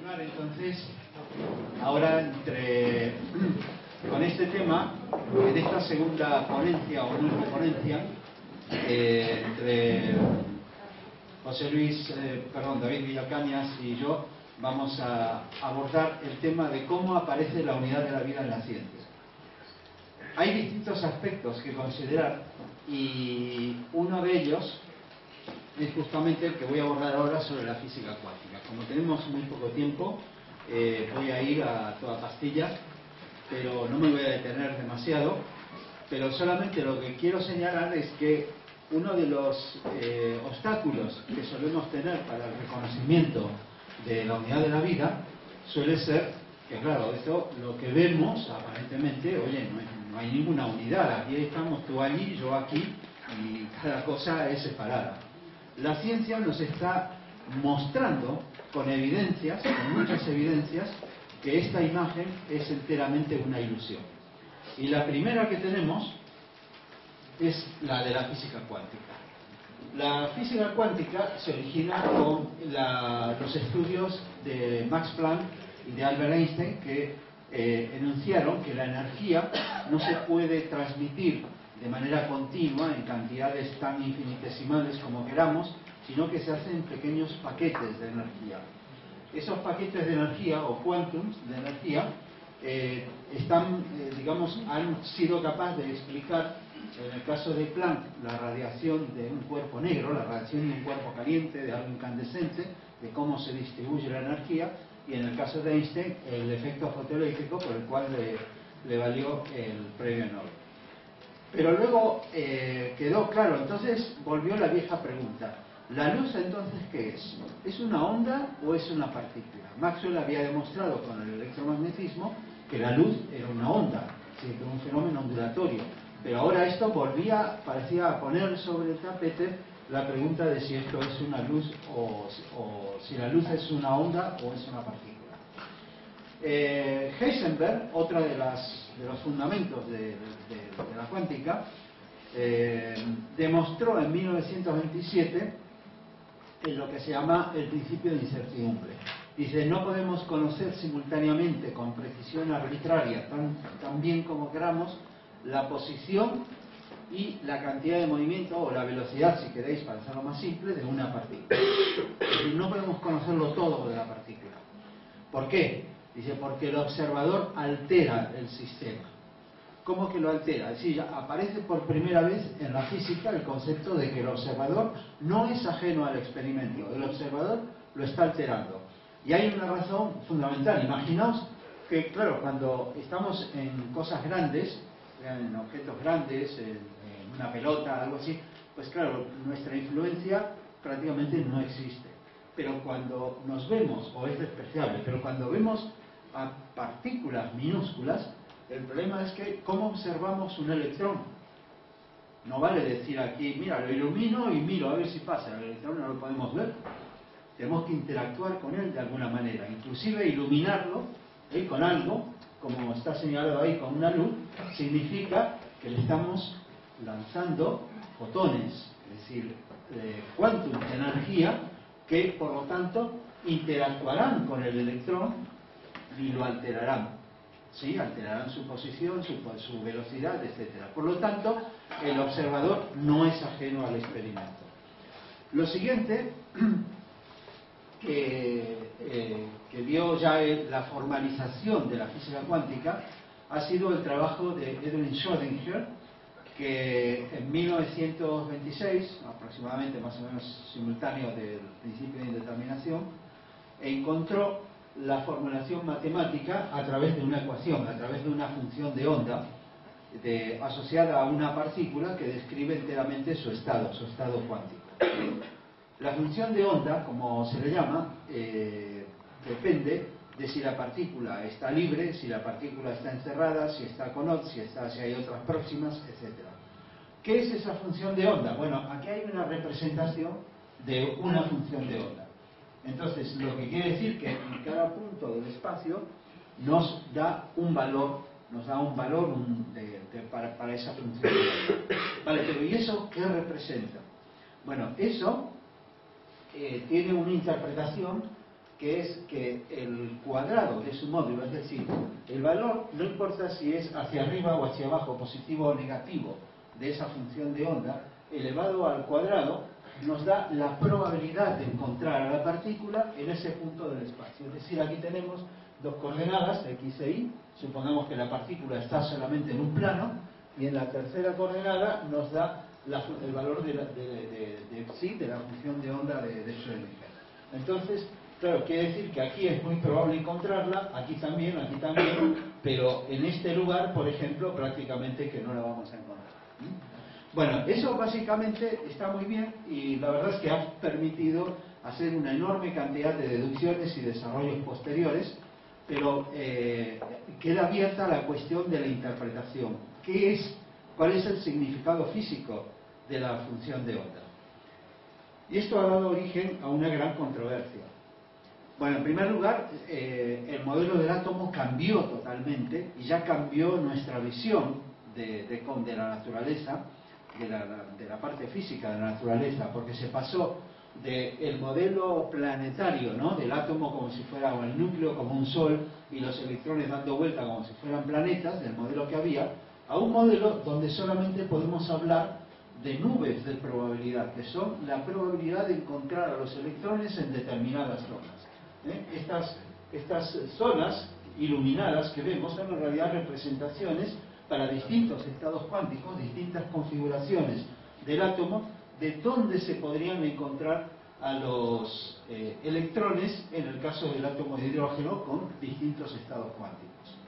continuar entonces ahora con este tema en esta segunda ponencia o nuestra ponencia entre David Villacañas y yo vamos a abordar el tema de cómo aparece la unidad de la vida en la ciencia. Hay distintos aspectos que considerar y uno de ellos es justamente el que voy a abordar ahora sobre la física cuántica. Como tenemos muy poco tiempo, voy a ir a toda pastilla, pero no me voy a detener demasiado. Pero solamente lo que quiero señalar es que uno de los obstáculos que solemos tener para el reconocimiento de la unidad de la vida suele ser que, claro, esto lo que vemos aparentemente, oye, no hay ninguna unidad, aquí estamos tú allí, yo aquí, y cada cosa es separada. La ciencia nos está mostrando con evidencias, con muchas evidencias, que esta imagen es enteramente una ilusión. Y la primera que tenemos es la de la física cuántica. La física cuántica se origina con los estudios de Max Planck y de Albert Einstein, que enunciaron que la energía no se puede transmitir de manera continua en cantidades tan infinitesimales como queramos, sino que se hacen pequeños paquetes de energía. Esos paquetes de energía o quantums de energía han sido capaces de explicar, en el caso de Planck, la radiación de un cuerpo negro, la radiación de un cuerpo caliente, de algo incandescente, de cómo se distribuye la energía, y en el caso de Einstein, el efecto fotoeléctrico, por el cual le valió el premio Nobel. Pero luego quedó claro, entonces volvió la vieja pregunta: ¿la luz entonces qué es? ¿Es una onda o es una partícula? Maxwell había demostrado con el electromagnetismo que la luz era una onda, que era un fenómeno ondulatorio. Pero ahora esto parecía poner sobre el tapete la pregunta de si esto es una luz o si la luz es una onda o es una partícula. Heisenberg, otra de los fundamentos de la cuántica, demostró en 1927 en lo que se llama el principio de incertidumbre. Dice: no podemos conocer simultáneamente con precisión arbitraria, tan bien como queramos, la posición y la cantidad de movimiento, o la velocidad, si queréis, para hacerlo más simple, de una partícula. Es decir, no podemos conocerlo todo de la partícula. ¿Por qué? Dice: porque el observador altera el sistema. ¿Cómo que lo altera? Es decir, aparece por primera vez en la física el concepto de que el observador no es ajeno al experimento, el observador lo está alterando. Y hay una razón fundamental. Imaginaos que, claro, cuando estamos en cosas grandes, en objetos grandes, en una pelota, algo así, pues claro, nuestra influencia prácticamente no existe. Pero cuando nos vemos, o es despreciable, pero cuando vemos a partículas minúsculas, el problema es que ¿cómo observamos un electrón? No vale decir aquí, mira, lo ilumino y miro a ver si pasa. El electrón no lo podemos ver. Tenemos que interactuar con él de alguna manera, inclusive iluminarlo con algo, como está señalado ahí con una luz, significa que le estamos lanzando fotones, es decir, quantum de energía, que por lo tanto interactuarán con el electrón y lo alterarán. ¿Sí? Alterarán su posición, su velocidad, etc. Por lo tanto, el observador no es ajeno al experimento. Lo siguiente que vio ya la formalización de la física cuántica ha sido el trabajo de Edwin Schrödinger, que en 1926, aproximadamente más o menos simultáneo del principio de indeterminación, encontró la formulación matemática a través de una ecuación, a través de una función de onda asociada a una partícula que describe enteramente su estado cuántico. La función de onda, como se le llama, depende de si la partícula está libre, si la partícula está encerrada, si está con otras, si hay otras próximas, etc. ¿Qué es esa función de onda? Bueno, aquí hay una representación de una función de onda. Entonces, lo que quiere decir que en cada punto del espacio nos da un valor, para esa función de onda. Vale, pero ¿y eso qué representa? Bueno, eso tiene una interpretación que es que el cuadrado de su módulo, es decir, el valor, no importa si es hacia arriba o hacia abajo, positivo o negativo, de esa función de onda, elevado al cuadrado, nos da la probabilidad de encontrar a la partícula en ese punto del espacio. Es decir, aquí tenemos dos coordenadas, x e y, supongamos que la partícula está solamente en un plano, y en la tercera coordenada nos da el valor de psi, de la función de onda de Schrödinger. Entonces, claro, quiere decir que aquí es muy probable encontrarla, aquí también, pero en este lugar, por ejemplo, prácticamente que no la vamos a encontrar. Bueno, eso básicamente está muy bien y la verdad es que ha permitido hacer una enorme cantidad de deducciones y desarrollos posteriores, pero queda abierta la cuestión de la interpretación. ¿Cuál es el significado físico de la función de onda? Y esto ha dado origen a una gran controversia. Bueno, en primer lugar, el modelo del átomo cambió totalmente y ya cambió nuestra visión de la naturaleza, de la parte física de la naturaleza, porque se pasó del modelo planetario, ¿no?, del átomo como si fuera, o el núcleo como un sol y los electrones dando vuelta como si fueran planetas, del modelo que había, a un modelo donde solamente podemos hablar de nubes de probabilidad, que son la probabilidad de encontrar a los electrones en determinadas zonas. Estas zonas iluminadas que vemos son en realidad representaciones para distintos estados cuánticos, distintas configuraciones del átomo, de dónde se podrían encontrar a los electrones en el caso del átomo de hidrógeno con distintos estados cuánticos.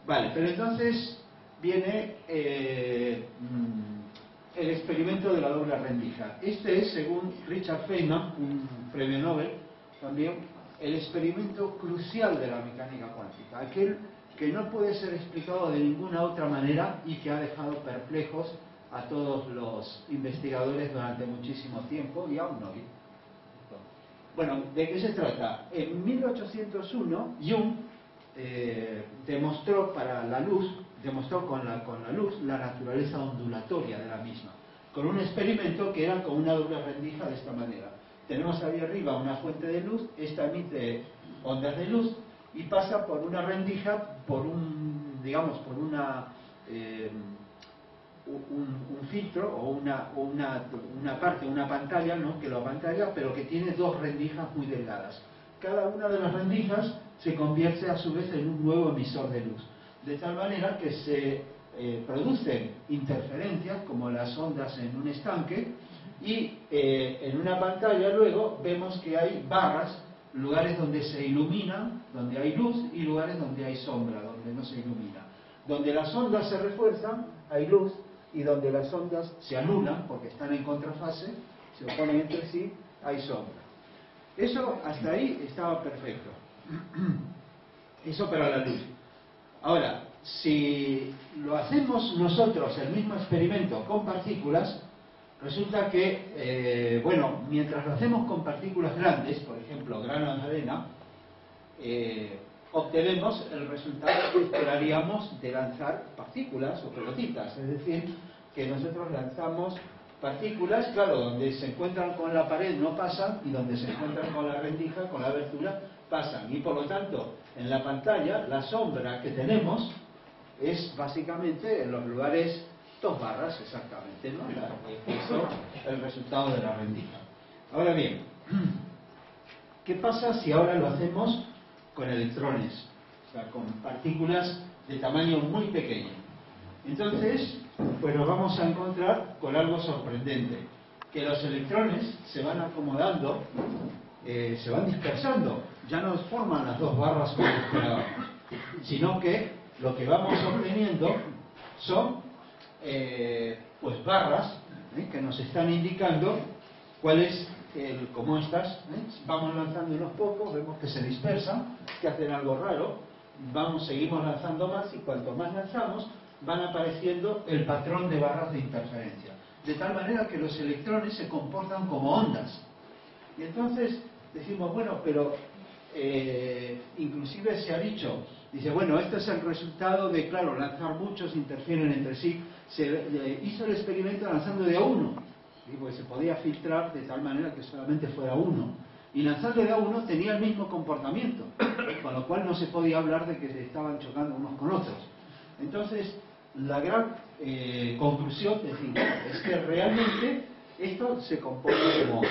Vale, pero entonces viene el experimento de la doble rendija. Este es, según Richard Feynman, un premio Nobel también, el experimento crucial de la mecánica cuántica, aquel que no puede ser explicado de ninguna otra manera y que ha dejado perplejos a todos los investigadores durante muchísimo tiempo y aún hoy. Bueno, ¿de qué se trata? En 1801 Jung demostró con la luz la naturaleza ondulatoria de la misma, con un experimento que era con una doble rendija de esta manera. Tenemos ahí arriba una fuente de luz, esta emite ondas de luz y pasa por una rendija, por un filtro o una parte, una pantalla, ¿no?, que lo apantalla, pero que tiene dos rendijas muy delgadas. Cada una de las rendijas se convierte a su vez en un nuevo emisor de luz, de tal manera que se producen interferencias como las ondas en un estanque y en una pantalla luego vemos que hay barras, lugares donde se ilumina, donde hay luz, y lugares donde hay sombra, donde no se ilumina. Donde las ondas se refuerzan, hay luz, y donde las ondas se anulan, porque están en contrafase, se oponen entre sí, hay sombra. Eso hasta ahí estaba perfecto. Eso para la luz. Ahora, si lo hacemos nosotros, el mismo experimento, con partículas, resulta que, mientras lo hacemos con partículas grandes, por ejemplo, granos de arena, obtenemos el resultado que esperaríamos de lanzar partículas o pelotitas. Es decir, que nosotros lanzamos partículas, claro, donde se encuentran con la pared no pasan, y donde se encuentran con la rendija, con la abertura, pasan. Y por lo tanto, en la pantalla, la sombra que tenemos es básicamente en los lugares 2 barras exactamente, ¿no? Eso es el resultado de la rendija. Ahora bien, ¿qué pasa si ahora lo hacemos con electrones? O sea, con partículas de tamaño muy pequeño. Entonces, pues nos vamos a encontrar con algo sorprendente, que los electrones se van acomodando, se van dispersando, ya no forman las 2 barras como esperábamos, sino que lo que vamos obteniendo son pues barras que nos están indicando cuál es como estas, vamos lanzando unos pocos, vemos que se dispersan, que hacen algo raro, seguimos lanzando más, y cuanto más lanzamos van apareciendo el patrón de barras de interferencia, de tal manera que los electrones se comportan como ondas. Y entonces decimos, bueno, pero inclusive se ha dicho, dice, bueno, esto es el resultado de, claro, lanzar muchos, interfieren entre sí. Se hizo el experimento lanzando de a uno, porque se podía filtrar de tal manera que solamente fuera uno. y lanzarle a uno tenía el mismo comportamiento, con lo cual no se podía hablar de que se estaban chocando unos con otros. Entonces, la gran conclusión es que realmente esto se comporta como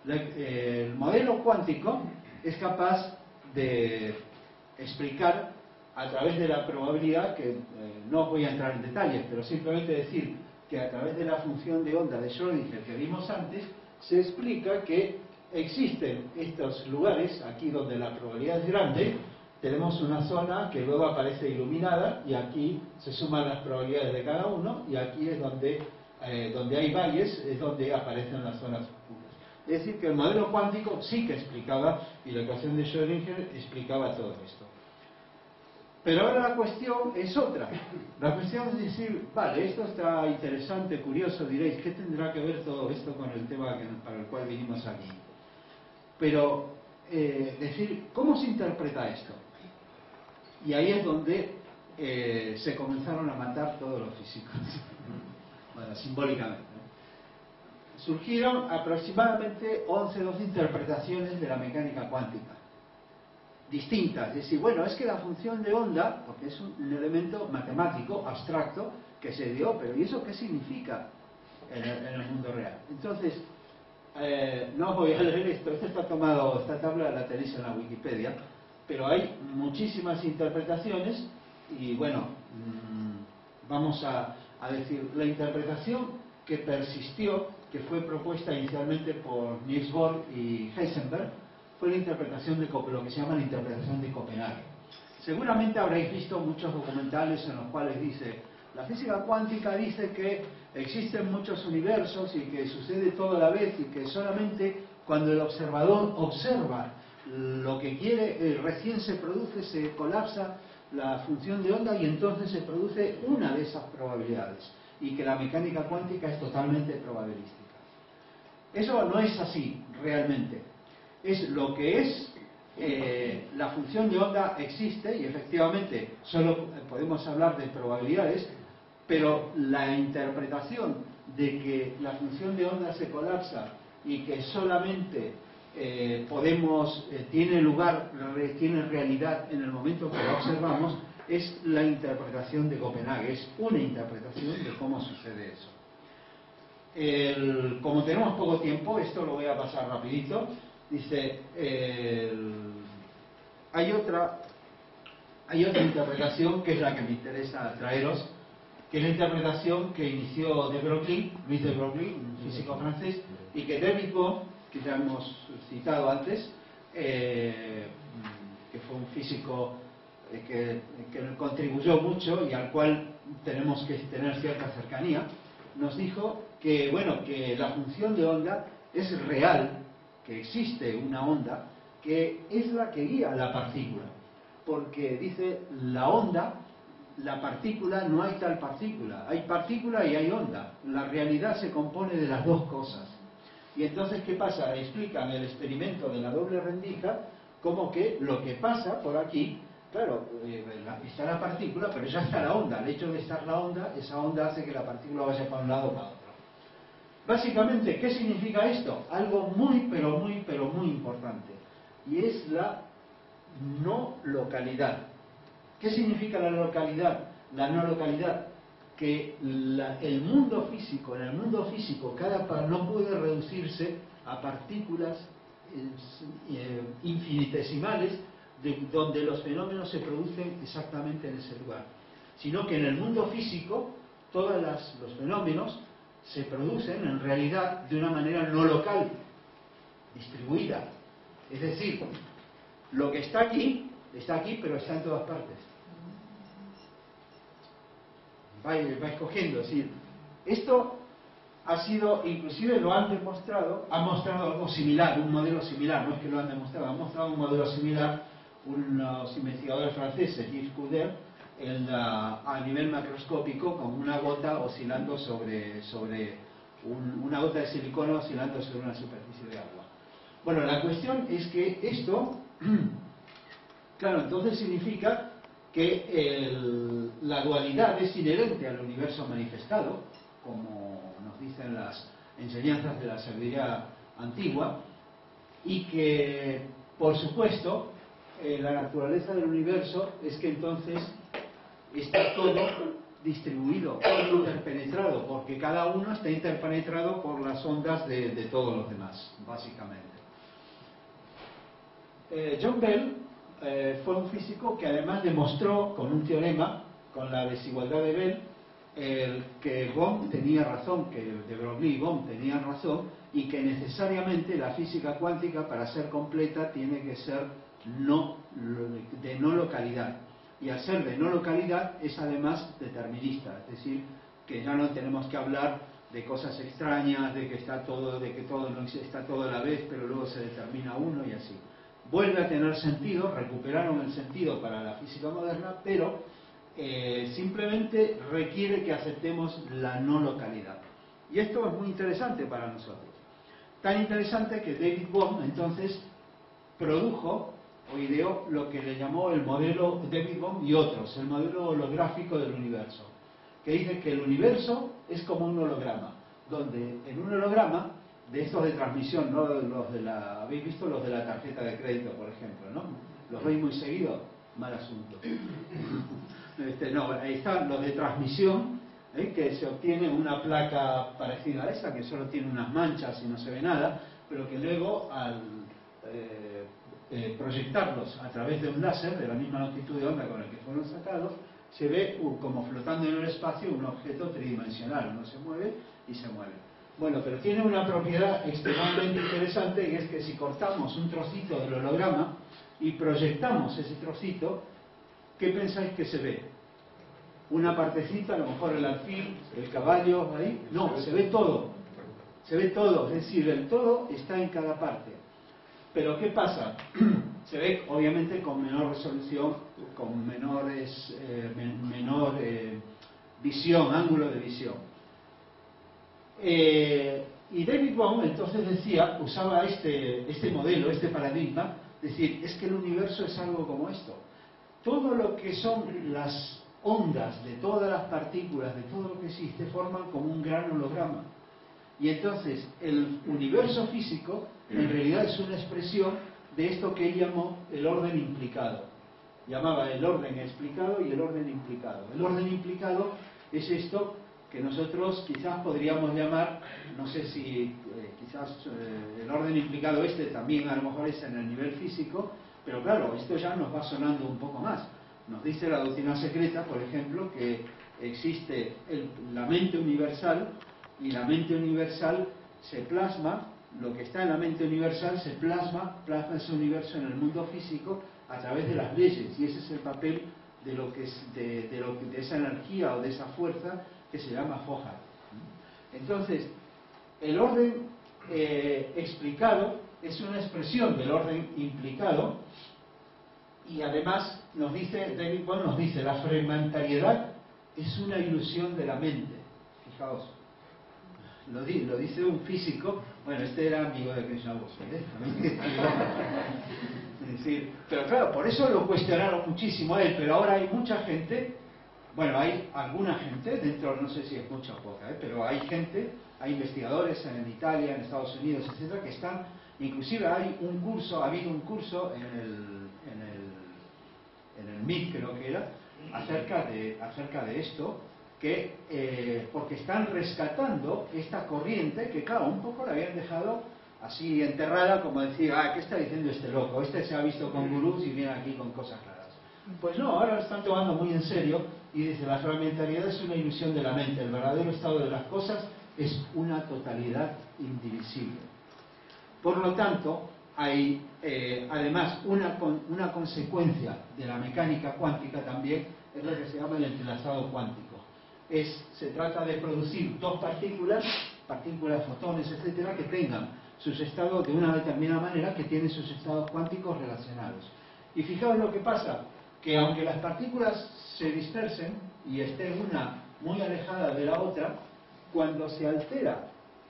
el modelo cuántico es capaz de explicar a través de la probabilidad, que no voy a entrar en detalles, pero simplemente decir que a través de la función de onda de Schrödinger que vimos antes, se explica que existen estos lugares, aquí donde la probabilidad es grande, tenemos una zona que luego aparece iluminada y aquí se suman las probabilidades de cada uno y aquí es donde hay valles, es donde aparecen las zonas oscuras. Es decir, que el modelo cuántico sí que explicaba, y la ecuación de Schrödinger explicaba todo esto. Pero ahora la cuestión es otra. La cuestión es decir, vale, esto está interesante, curioso, diréis, ¿qué tendrá que ver todo esto con el tema para el cual vinimos aquí? Pero, decir, ¿cómo se interpreta esto? Y ahí es donde se comenzaron a matar todos los físicos. Bueno, simbólicamente. Surgieron aproximadamente 11 o 12 interpretaciones de la mecánica cuántica. Distintas. Es decir, bueno, es que la función de onda, porque es un elemento matemático, abstracto, que se dio, pero ¿y eso qué significa en el mundo real? Entonces, no voy a leer esto está tomado, esta tabla la tenéis en la Wikipedia, pero hay muchísimas interpretaciones y bueno, vamos a decir, la interpretación que persistió, que fue propuesta inicialmente por Niels Bohr y Heisenberg, fue la interpretación de lo que se llama la interpretación de Copenhague. Seguramente habréis visto muchos documentales en los cuales dice, la física cuántica dice que existen muchos universos y que sucede todo a la vez y que solamente cuando el observador observa lo que quiere, recién se produce, se colapsa la función de onda y entonces se produce una de esas probabilidades y que la mecánica cuántica es totalmente probabilística. Eso no es así realmente. Es lo que es, la función de onda existe y efectivamente solo podemos hablar de probabilidades, pero la interpretación de que la función de onda se colapsa y que solamente tiene realidad en el momento que la observamos, es la interpretación de Copenhague, es una interpretación de cómo sucede eso. Como tenemos poco tiempo, esto lo voy a pasar rapidito. Dice, hay otra interpretación que es la que me interesa traeros, que es la interpretación que inició de Broglie, Luis de Broglie, un físico francés, y que David Bohm, que ya hemos citado antes, que fue un físico que contribuyó mucho y al cual tenemos que tener cierta cercanía, nos dijo que, bueno, que la función de onda es real, que existe una onda que es la que guía a la partícula, porque dice la onda, la partícula, no hay tal partícula, hay partícula y hay onda, la realidad se compone de las dos cosas. Y entonces, ¿qué pasa? Explican el experimento de la doble rendija como que lo que pasa por aquí, claro, está la partícula, pero ya está la onda. El hecho de estar la onda, esa onda hace que la partícula vaya para un lado o para otro. Básicamente, ¿qué significa esto? Algo muy, pero muy, pero muy importante. Y es la no localidad. ¿Qué significa la localidad? La no localidad. Que en el mundo físico cada no puede reducirse a partículas infinitesimales donde los fenómenos se producen exactamente en ese lugar, sino que en el mundo físico todos los fenómenos se producen en realidad de una manera no local, distribuida. Es decir, lo que está aquí, pero está en todas partes. Va escogiendo, es decir, esto ha sido, inclusive lo han demostrado, han mostrado algo similar, un modelo similar, no es que lo han demostrado, han mostrado un modelo similar unos investigadores franceses, Yves Couder, a nivel macroscópico, con una gota oscilando una gota de silicona oscilando sobre una superficie de agua. Bueno, la cuestión es que esto, claro, entonces significa que la dualidad es inherente al universo manifestado, como nos dicen las enseñanzas de la sabiduría antigua, y que, por supuesto, la naturaleza del universo es que entonces está todo distribuido, todo interpenetrado, porque cada uno está interpenetrado por las ondas de todos los demás, básicamente. John Bell fue un físico que además demostró con un teorema, con la desigualdad de Bell, que Bohm tenía razón, que de Broglie y Bohm tenían razón, y que necesariamente la física cuántica, para ser completa, tiene que ser de no localidad. Y al ser de no localidad es además determinista, es decir, que ya no tenemos que hablar de cosas extrañas, de que está todo, de que todo no está todo a la vez, pero luego se determina uno y así. Vuelve a tener sentido, recuperaron el sentido para la física moderna, pero simplemente requiere que aceptemos la no localidad. Y esto es muy interesante para nosotros. Tan interesante que David Bohm entonces produjo o ideó lo que le llamó el modelo, David Bohm y otros, el modelo holográfico del universo, que dice que el universo es como un holograma, donde en un holograma de estos de transmisión, ¿no? ¿Habéis visto los de la tarjeta de crédito, por ejemplo, ¿no? ¿Los veis muy seguido? Mal asunto. No, ahí están los de transmisión, que se obtiene una placa parecida a esa, que solo tiene unas manchas y no se ve nada, pero que luego al proyectarlos a través de un láser de la misma longitud de onda con el que fueron sacados, se ve como flotando en el espacio un objeto tridimensional, uno se mueve y se mueve. Bueno, pero tiene una propiedad extremadamente interesante, y es que si cortamos un trocito del holograma y proyectamos ese trocito, ¿qué pensáis que se ve? Una partecita, a lo mejor el alfil, el caballo, ahí. No, se ve todo. Se ve todo, es decir, el todo está en cada parte. Pero ¿qué pasa? Se ve obviamente con menor resolución, con menor visión, ángulo de visión. Y David Bohm entonces decía, usaba este modelo, este paradigma, decir, es que el universo es algo como esto. Todo lo que son las ondas de todas las partículas, de todo lo que existe, forman como un gran holograma. Y entonces el universo físico en realidad es una expresión de esto que él llamó el orden implicado. Llamaba el orden explicado y el orden implicado. El orden implicado es esto que nosotros quizás podríamos llamar, no sé si el orden implicado también a lo mejor es en el nivel físico, pero claro, esto ya nos va sonando un poco más. Nos dice la doctrina secreta, por ejemplo, que existe la mente universal, y la mente universal se plasma, lo que está en la mente universal se plasma ese universo en el mundo físico a través de las leyes, y ese es el papel de esa energía o de esa fuerza que se llama Fojard. Entonces, el orden explicado es una expresión del orden implicado, y además nos dice, David Bohm nos dice, la fragmentariedad es una ilusión de la mente. Fijaos, lo dice un físico, bueno, este era amigo de Krishnamurti, es decir, pero claro, por eso lo cuestionaron muchísimo a él, pero ahora hay mucha gente, bueno, hay alguna gente, dentro, no sé si es mucha o poca, pero hay gente, hay investigadores en Italia, en Estados Unidos, etcétera, que están, inclusive hay un curso, ha habido un curso en el MIT, creo que era, acerca de esto, que porque están rescatando esta corriente que, claro, un poco la habían dejado así enterrada, como decir, ¿qué está diciendo este loco? Este se ha visto con gurús y viene aquí con cosas raras. Pues no, ahora lo están tomando muy en serio, y dice, la fragmentariedad es una ilusión de la mente, el verdadero estado de las cosas es una totalidad indivisible. Por lo tanto, hay además una consecuencia de la mecánica cuántica también, es lo que se llama el entrelazado cuántico. Se trata de producir dos partículas, fotones, etcétera, que tengan sus estados de una determinada manera, que tienen sus estados cuánticos relacionados. Y fijaos lo que pasa, que aunque las partículas se dispersen y estén una muy alejada de la otra, cuando se altera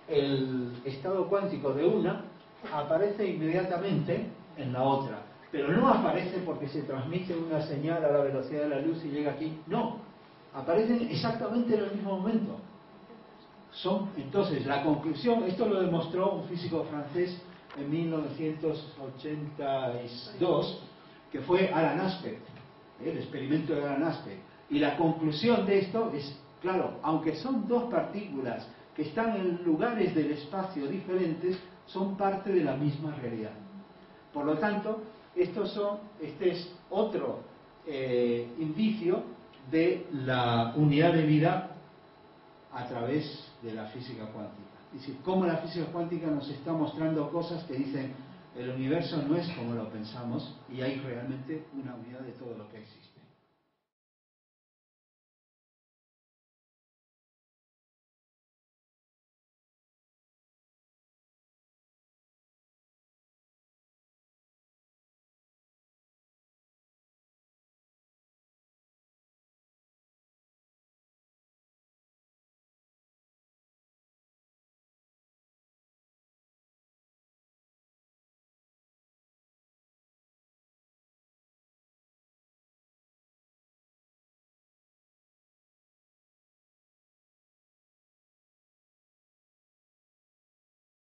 el estado cuántico de una, aparece inmediatamente en la otra, pero no aparece porque se transmite una señal a la velocidad de la luz y llega aquí, no, aparecen exactamente en el mismo momento. Entonces, la conclusión, esto lo demostró un físico francés en 1982, que fue Alan Aspect, el experimento de Alan Aspect. Y la conclusión de esto es, claro, aunque son dos partículas que están en lugares del espacio diferentes, son parte de la misma realidad. Por lo tanto, este es otro indicio de la unidad de vida a través de la física cuántica. Es decir, cómo la física cuántica nos está mostrando cosas que dicen el universo no es como lo pensamos y hay realmente una unidad de todo lo que existe.